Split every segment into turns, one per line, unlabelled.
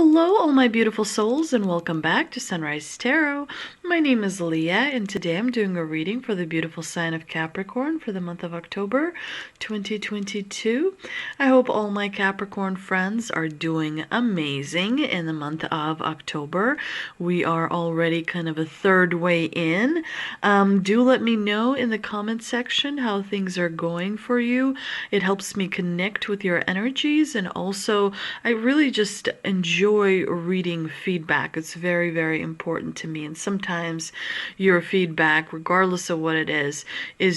Hello, all my beautiful souls, and welcome back to Sunrise Tarot. My name is Leah, and today I'm doing a reading for the beautiful sign of Capricorn for the month of October 2022. I hope all my Capricorn friends are doing amazing in the month of October. We are already kind of a third way in. Do let me know in the comment section how things are going for you. It helps me connect with your energies, and also I really just enjoy reading feedback. It's very, very important to me. And sometimes your feedback, regardless of what it is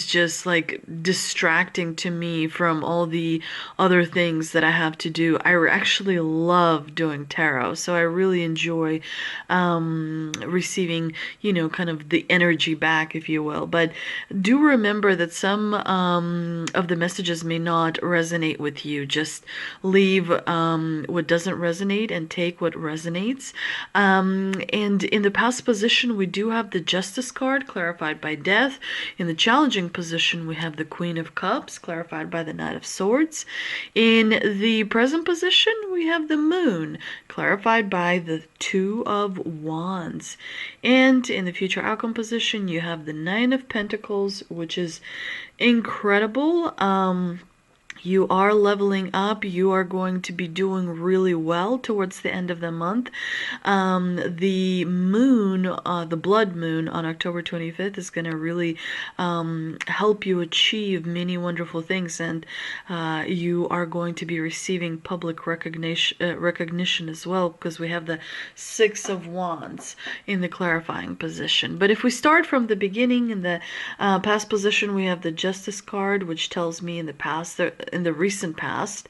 just like distracting to me from all the other things that I have to do. I actually love doing tarot, so I really enjoy receiving, kind of the energy back, if you will. But do remember that some of the messages may not resonate with you. Just leave what doesn't resonate and take what resonates. And in the past position, we do have the Justice card, clarified by Death. In the challenging position, we have the Queen of Cups, clarified by the Knight of Swords. In the present position, we have the Moon, clarified by the Two of Wands. And in the future outcome position, you have the Nine of Pentacles, which is incredible. You are leveling up. You are going to be doing really well towards the end of the month. The moon, the blood moon on October 25th is going to really help you achieve many wonderful things, and you are going to be receiving public recognition as well, because we have the Six of Wands in the clarifying position. But if we start from the beginning, in the past position, we have the Justice card, which tells me in the past, in the recent past,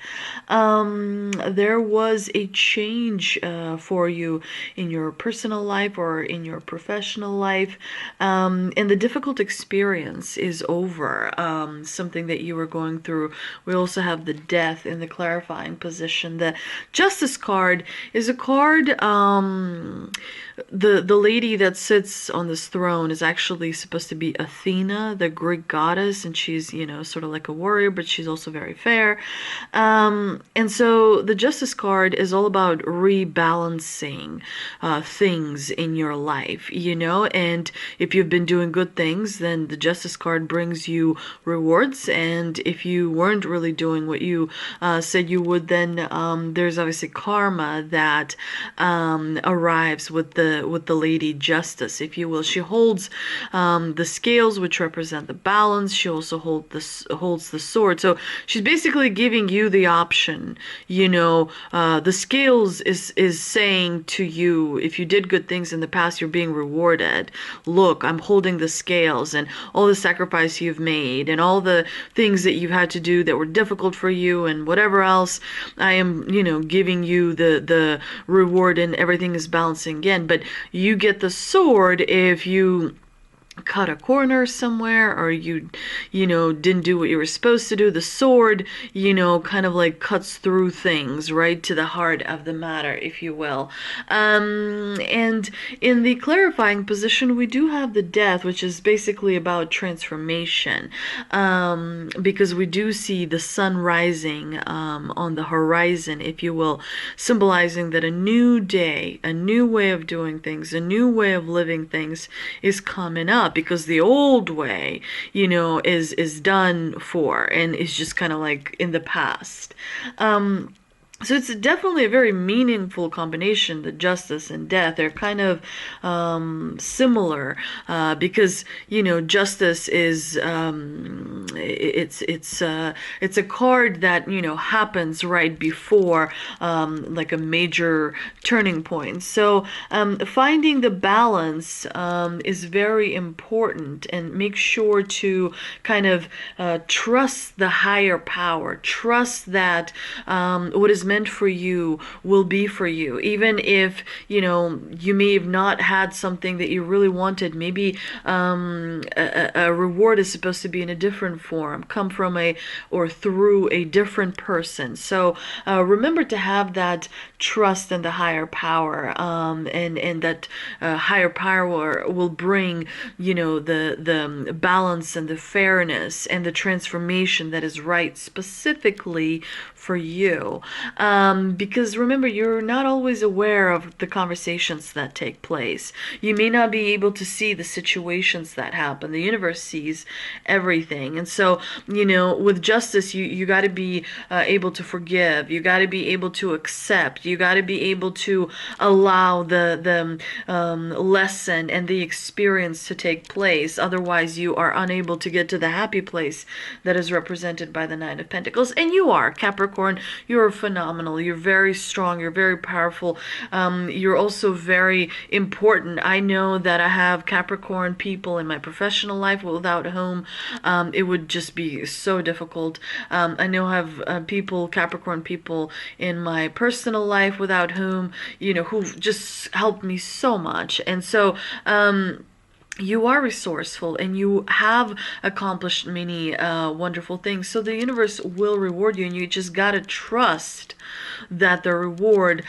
there was a change for you in your personal life or in your professional life, and the difficult experience is over, something that you were going through. We also have the Death in the clarifying position. The Justice card is a card, the lady that sits on this throne is actually supposed to be Athena, the Greek goddess, and she's, sort of like a warrior, but she's also very fair. And so the Justice card is all about rebalancing things in your life, and if you've been doing good things, then the Justice card brings you rewards, and if you weren't really doing what you said you would, then there's obviously karma that arrives with the Lady Justice, if you will. She holds the scales, which represent the balance. She also holds the sword. So she's basically giving you the option. The scales is saying to you, if you did good things in the past, you're being rewarded. Look, I'm holding the scales, and all the sacrifice you've made, and all the things that you've had to do that were difficult for you, and whatever else, I am, giving you the reward, and everything is balancing again. But you get the sword if you cut a corner somewhere, or you didn't do what you were supposed to do. The sword, kind of like cuts through things right to the heart of the matter, if you will. And in the clarifying position, we do have the Death, which is basically about transformation, because we do see the sun rising on the horizon, if you will, symbolizing that a new day, a new way of doing things, a new way of living things is coming up, because the old way, is done for, and is just kind of like in the past. So it's definitely a very meaningful combination. The Justice and Death, they're kind of similar, because Justice is it's a card that happens right before like a major turning point. So finding the balance is very important, and make sure to kind of trust the higher power. Trust that what is meant for you will be for you, even if you may have not had something that you really wanted. Maybe a reward is supposed to be in a different form, come from or through a different person. So remember to have that trust in the higher power, and that higher power will bring the balance and the fairness and the transformation that is right specifically for you. Because remember, you're not always aware of the conversations that take place. You may not be able to see the situations that happen. The universe sees everything. And so, with justice, you got to be able to forgive. You got to be able to accept. You got to be able to allow the lesson and the experience to take place. Otherwise, you are unable to get to the happy place that is represented by the Nine of Pentacles. And you are, Capricorn. You're phenomenal. You're very strong. You're very powerful. You're also very important. I know that I have Capricorn people in my professional life without whom it would just be so difficult. I know I have Capricorn people in my personal life without whom, who've just helped me so much. And so, you are resourceful and you have accomplished many wonderful things. So the universe will reward you, and you just gotta trust that the reward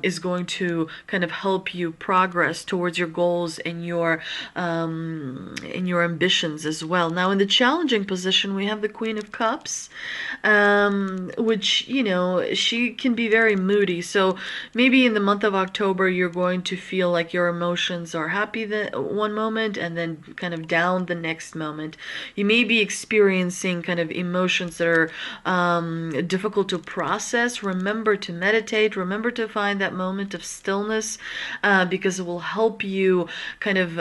is going to kind of help you progress towards your goals and your ambitions as well. Now, in the challenging position, we have the Queen of Cups, which, she can be very moody. So maybe in the month of October, you're going to feel like your emotions are happy one moment and then kind of down the next moment. You may be experiencing kind of emotions that are difficult to process. Remember to meditate. Remember to find that moment of stillness, because it will help you kind of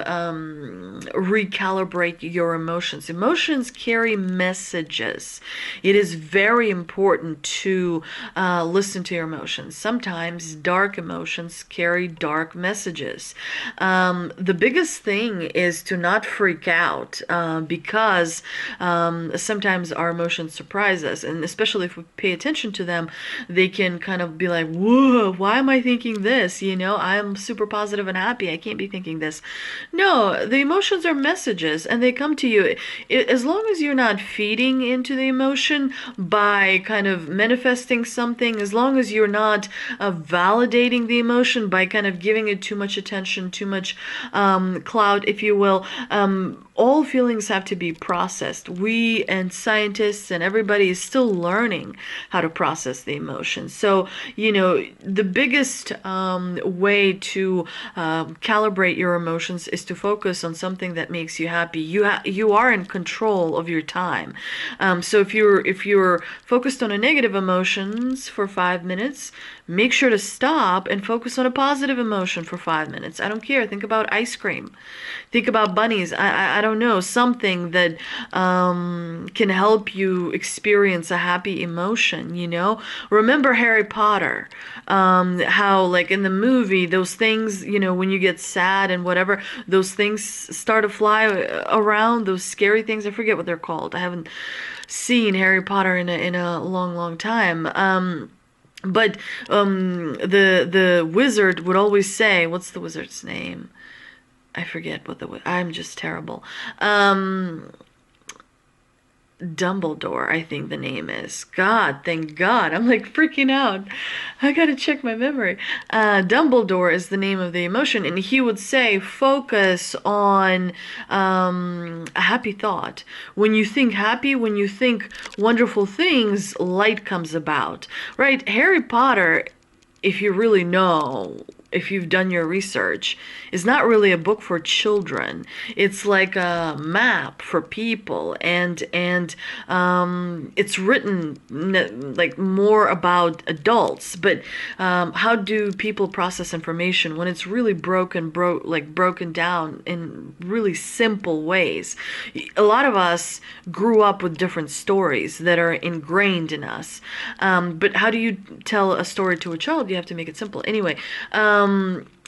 recalibrate your emotions. Emotions carry messages. It is very important to listen to your emotions. Sometimes dark emotions carry dark messages. The biggest thing is to not freak out, because sometimes our emotions surprise us, and especially if we pay attention to them, they can kind of be like, whoa, why am I thinking this? I'm super positive and happy. I can't be thinking this. No, the emotions are messages and they come to you. As long as you're not feeding into the emotion by kind of manifesting something, as long as you're not validating the emotion by kind of giving it too much attention, too much clout, if you will, all feelings have to be processed. We and scientists and everybody is still learning how to process the emotions. So, the biggest way to calibrate your emotions is to focus on something that makes you happy. You are in control of your time. So if you're focused on a negative emotions for 5 minutes, make sure to stop and focus on a positive emotion for 5 minutes. I don't care. Think about ice cream. Think about bunnies. I don't know, something that can help you experience a happy emotion, Remember Harry Potter, how like in the movie, those things, when you get sad and whatever, those things start to fly around, those scary things. I forget what they're called. I haven't seen Harry Potter in a long time. But the wizard would always say, what's the wizard's name? I forget I'm just terrible. Dumbledore, I think the name is. God, thank God. I'm like freaking out. I gotta check my memory. Dumbledore is the name of the emotion, and he would say, focus on a happy thought. When you think happy, when you think wonderful things, light comes about. Right? Harry Potter, if you really know, if you've done your research, is not really a book for children. It's like a map for people, and it's written like more about adults. But how do people process information when it's really broken down in really simple ways? A lot of us grew up with different stories that are ingrained in us. But how do you tell a story to a child? You have to make it simple. Anyway,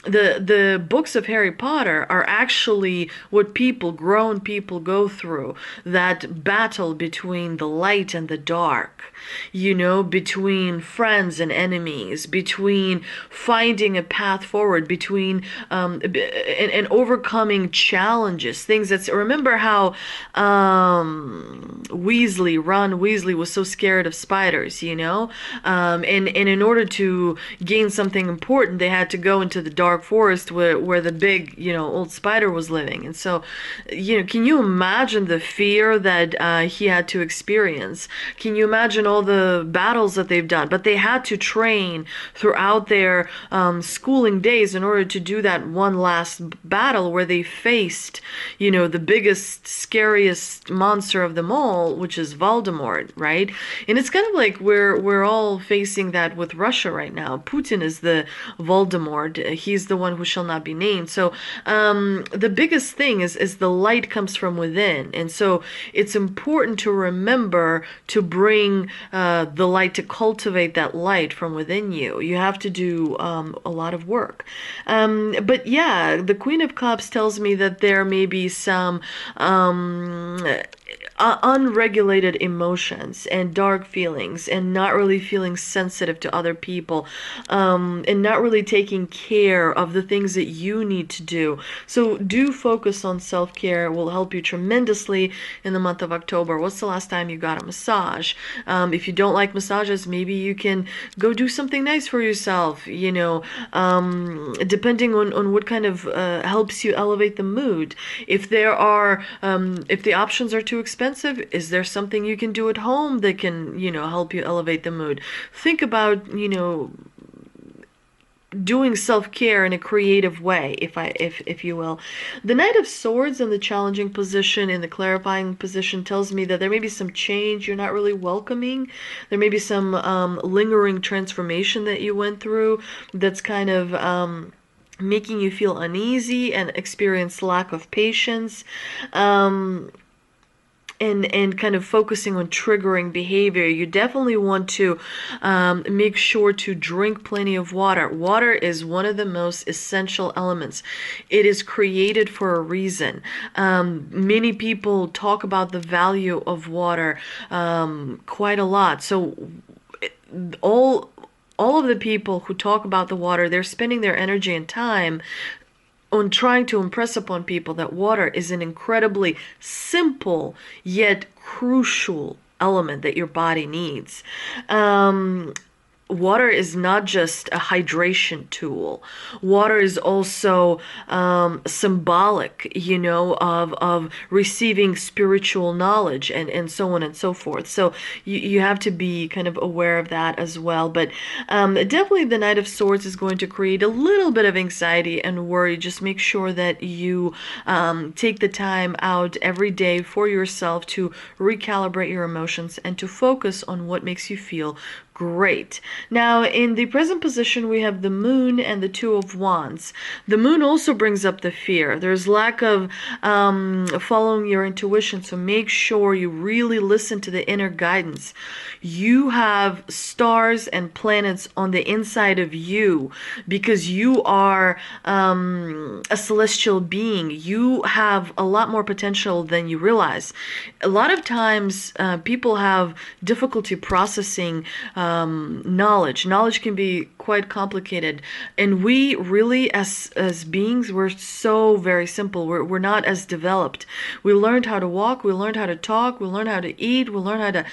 the books of Harry Potter are actually what grown people go through, that battle between the light and the dark, between friends and enemies, between finding a path forward, between and overcoming challenges, things remember how Ron Weasley was so scared of spiders, and in order to gain something important, they had to go into the dark dark forest where the big, old spider was living. And so, can you imagine the fear that he had to experience? Can you imagine all the battles that they've done? But they had to train throughout their schooling days in order to do that one last battle where they faced, the biggest, scariest monster of them all, which is Voldemort, right? And it's kind of like we're all facing that with Russia right now. Putin is the Voldemort. He's the one who shall not be named. So the biggest thing is the light comes from within, and so it's important to remember to bring the light, to cultivate that light from within you. You have to do a lot of work. But yeah, the Queen of Cups tells me that there may be some unregulated emotions and dark feelings, and not really feeling sensitive to other people, and not really taking care of the things that you need to do. So do focus on self-care. It will help you tremendously in the month of October. What's the last time you got a massage? If you don't like massages, maybe you can go do something nice for yourself, depending on what kind of helps you elevate the mood. If the options are too expensive, is there something you can do at home that can, help you elevate the mood? Think about, doing self-care in a creative way, if you will. The Knight of Swords in the challenging position, in the clarifying position, tells me that there may be some change you're not really welcoming. There may be some lingering transformation that you went through that's kind of making you feel uneasy and experience lack of patience. And kind of focusing on triggering behavior. You definitely want to make sure to drink plenty of water. Water is one of the most essential elements. It is created for a reason. Many people talk about the value of water quite a lot. So all of the people who talk about the water, they're spending their energy and time on trying to impress upon people that water is an incredibly simple yet crucial element that your body needs. Water is not just a hydration tool. Water is also symbolic, of receiving spiritual knowledge and so on and so forth. So you have to be kind of aware of that as well. But definitely the Knight of Swords is going to create a little bit of anxiety and worry. Just make sure that you take the time out every day for yourself to recalibrate your emotions and to focus on what makes you feel great. Now, in the present position, we have the Moon and the Two of Wands. The Moon also brings up the fear. There's lack of following your intuition, so make sure you really listen to the inner guidance. You have stars and planets on the inside of you because you are a celestial being. You have a lot more potential than you realize. A lot of times, people have difficulty processing knowledge. Knowledge can be quite complicated, and we really, as beings, we're so very simple. We're not as developed. We learned how to walk. We learned how to talk. We learned how to eat. We learned how to,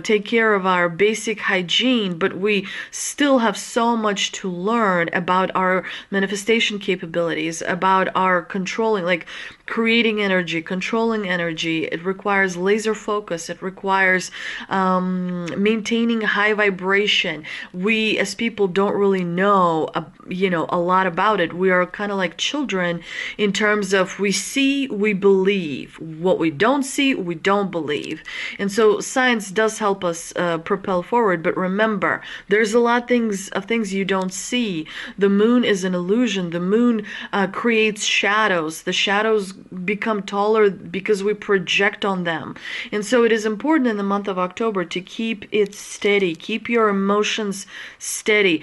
take care of our basic hygiene. But we still have so much to learn about our manifestation capabilities, about our controlling, like creating energy, controlling energy. It requires laser focus. It requires maintaining high vibration. We as people don't really know, a lot about it. We are kind of like children in terms of we see, we believe. What we don't see, we don't believe. And so science does help us propel forward. But remember, there's a lot of things you don't see. The moon is an illusion. The moon creates shadows. The shadows become taller because we project on them. And so it is important in the month of October to keep it steady. Keep your emotions steady.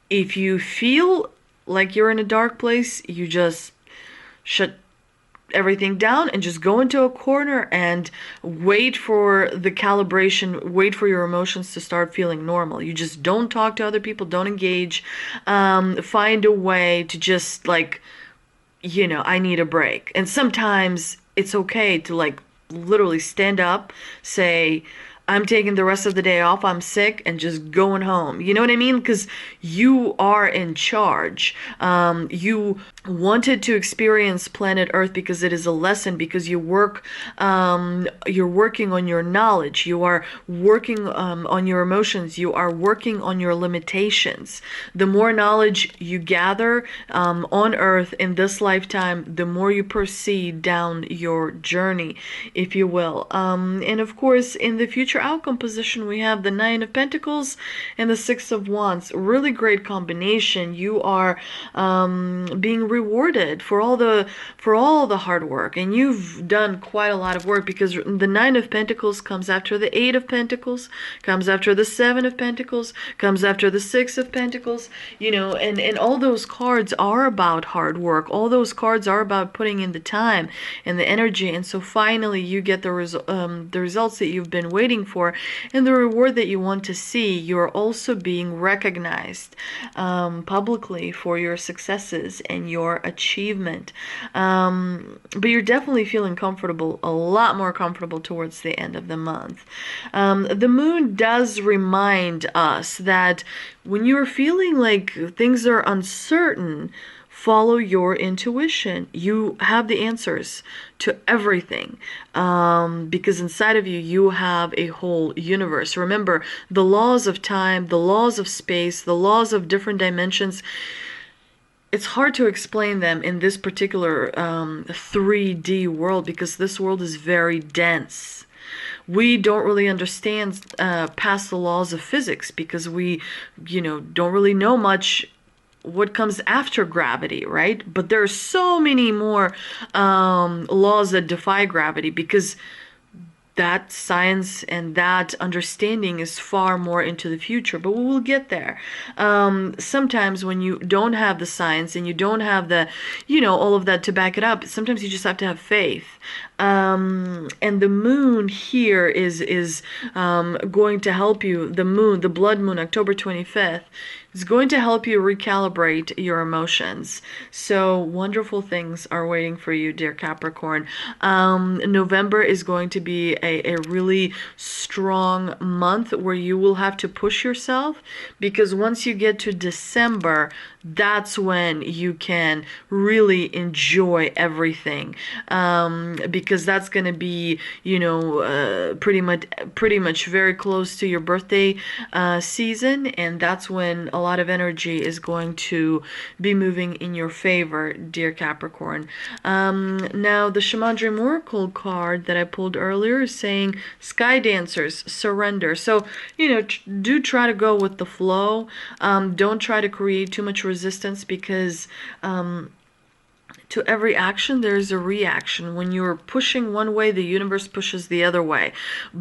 If you feel like you're in a dark place, you just shut everything down and just go into a corner and wait for the calibration, wait for your emotions to start feeling normal. You just don't talk to other people, don't engage. Find a way to just I need a break. And sometimes it's okay to literally stand up, say, I'm taking the rest of the day off, I'm sick, and just going home. You know what I mean? Because you are in charge. You wanted to experience planet Earth because it is a lesson, because you're working on your knowledge, you are working on your emotions, you are working on your limitations. The more knowledge you gather on Earth in this lifetime, the more you proceed down your journey, if you will. And of course, in the future outcome position, we have the Nine of Pentacles and the Six of Wands. Really great combination. You are being rewarded for all the hard work, and you've done quite a lot of work, because the Nine of Pentacles comes after the Eight of Pentacles, comes after the Seven of Pentacles, comes after the Six of Pentacles, you know, and all those cards are about hard work. All those cards are about putting in the time and the energy, and so finally you get the results that you've been waiting for, and the reward that you want to see. You're also being recognized publicly for your successes and your achievement. But you're definitely feeling comfortable, a lot more comfortable towards the end of the month. The moon does remind us that when you're feeling like things are uncertain, follow your intuition. You have the answers to everything, because inside of you, you have a whole universe. Remember, the laws of time, the laws of space, the laws of different dimensions, it's hard to explain them in this particular 3D world, because this world is very dense. We don't really understand past the laws of physics, because we, don't really know much what comes after gravity, right? But there are so many more laws that defy gravity, because that science and that understanding is far more into the future, but we will get there. Sometimes when you don't have the science and you don't have the, all of that to back it up, sometimes you just have to have faith. And the moon here is going to help you. The moon, the blood moon, October 25th, is going to help you recalibrate your emotions. So wonderful things are waiting for you, dear Capricorn. November is going to be a really strong month where you will have to push yourself, because once you get to December, that's when you can really enjoy everything, because that's going to be, pretty much very close to your birthday season, and that's when a lot of energy is going to be moving in your favor, dear Capricorn. Now, the Shamadri Oracle card that I pulled earlier is saying, Sky Dancers, surrender. So, do try to go with the flow. Don't try to create too much resistance, because to every action, there's a reaction. When you're pushing one way, the universe pushes the other way.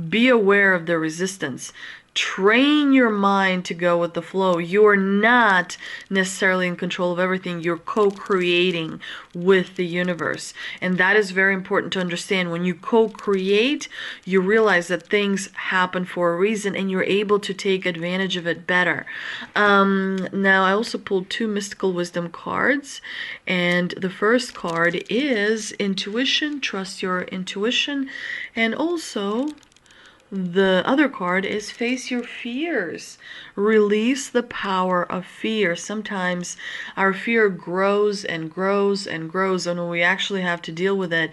Be aware of the resistance. Train your mind to go with the flow. You're not necessarily in control of everything. You're co-creating with the universe. And that is very important to understand. When you co-create, you realize that things happen for a reason, and you're able to take advantage of it better. Now, I also pulled two mystical wisdom cards. And the first card is intuition. Trust your intuition. And also, the other card is face your fears. Release the power of fear. Sometimes our fear grows and grows and grows, and when we actually have to deal with it,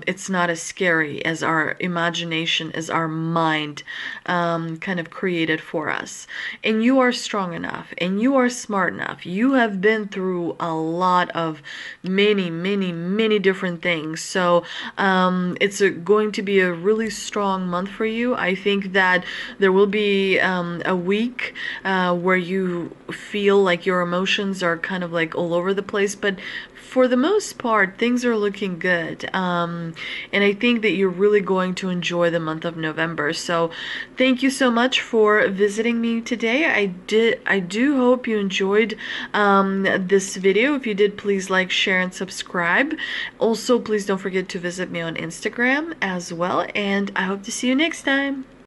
it's not as scary as our imagination, as our mind kind of created for us. And you are strong enough, and you are smart enough. You have been through a lot of many different things. So it's going to be a really strong month for you. I think that there will be a week where you feel like your emotions are kind of like all over the place, but for the most part, things are looking good. And I think that you're really going to enjoy the month of November. So thank you so much for visiting me today. I do hope you enjoyed this video. If you did, please like, share, and subscribe. Also, please don't forget to visit me on Instagram as well. And I hope to see you next time.